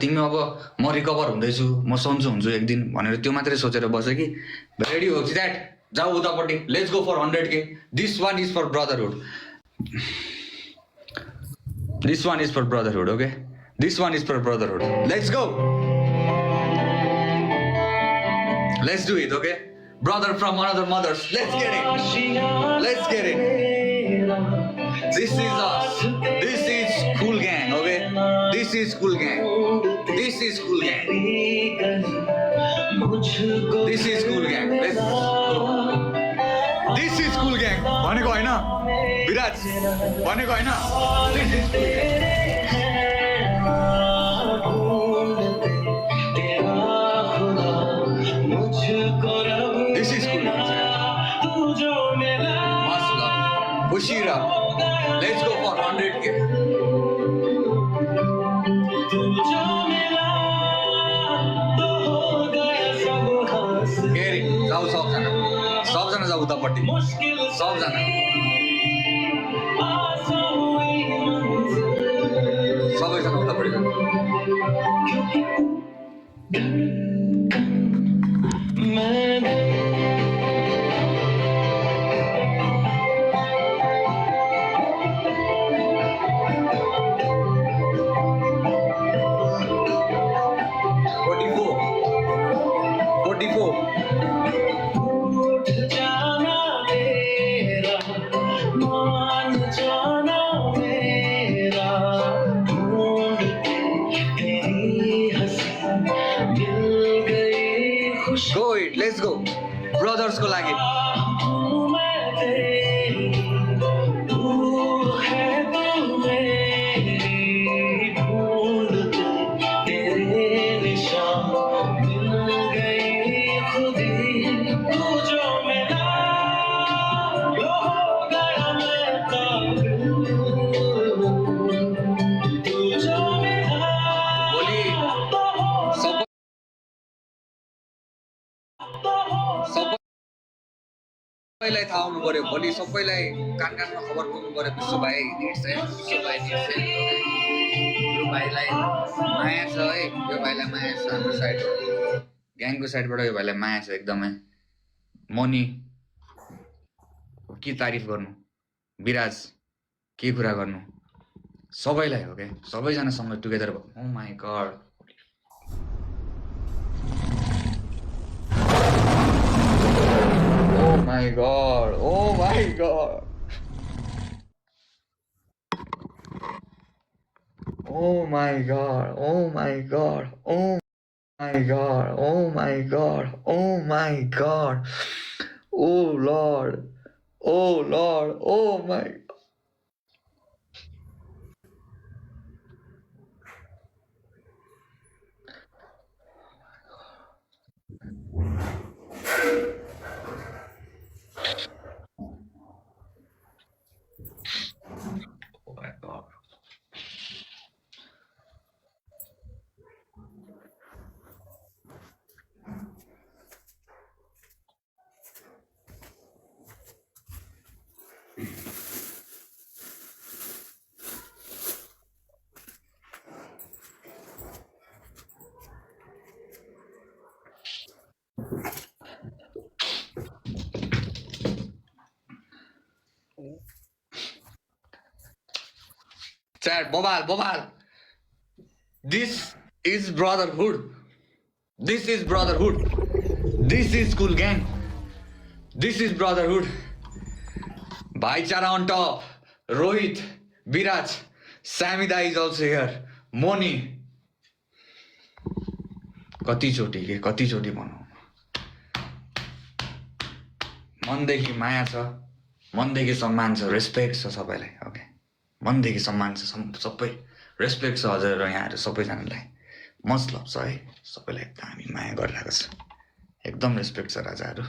तिमी अब म रिकभर हुँदैछु म सन्चो हुन्छु एक दिन भनेर त्यो मात्रै सोचेर बस कि रेडी हो द्याट जाऊ उतापट्टि let's go for 100K this one is for brotherhood this one is for brotherhood okay this one is for brotherhood let's go let's do it okay brother from another mothers let's get it this is us this is cool gang okay this is cool gang this is cool gang this is cool gang let's go this is cool gang भनेको हैन विराज भनेको हैन this is cool gang This is cool. Masla. Bushira. Let's go for 100K. Gary, जाऊ सबजना जाऊ उतापट्टि सबजना सबैजना उतापट्टि जाऊ 44 Go it, let's go. Brothers को लागि सबैलाई थाहा हुनु पर्यो भोलि सबैलाई कान कानमा खबर पुग्नु पर्यो विश्व भाइ निड्स है विश्व भाइ निड्स है यो भाइलाई माया छ है यो भाइलाई माया छ हाम्रो साइड ग्याङको साइडबाट यो भाइलाई माया छ एकदमै मनी के तारिफ गर्नु विराज के कुरा गर्नु सबैलाई हो के सबैजना सँग together oh my God Oh my god, oh my god. Oh my god, oh my god, oh my god, oh my god, oh my god. Oh Lord, oh Lord, oh my god. Oh my god. Chat, Bobal. This is brotherhood. This is brotherhood. This is cool gang. This is brotherhood. Bhaichara on top. Rohit, Viraj, Samida is also here. Moni. कति चोटी भनौँ मनदेखि माया छ मनदेखि सम्मान छ respect छ सबैलाई okay मनदेखि सम्मान छ सबै रेस्पेक्ट छ हजुर यहाँहरु सबैजनालाई मच लभ छ है सबैलाई एकदम हामी माया गरिरहेको छ एकदम रेस्पेक्ट छ राजाहरु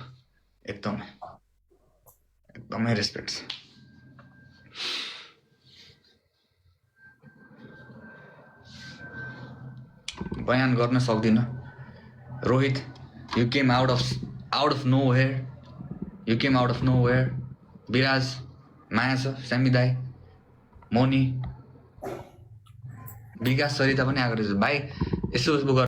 एकदमै रेस्पेक्ट छ बयान गर्न सक्दिन Rohit you came out of nowhere विराज माया छ स्यामी दाई मोनी विकास सरिता पनि आएको रहेछ भाइ यसो उसो गर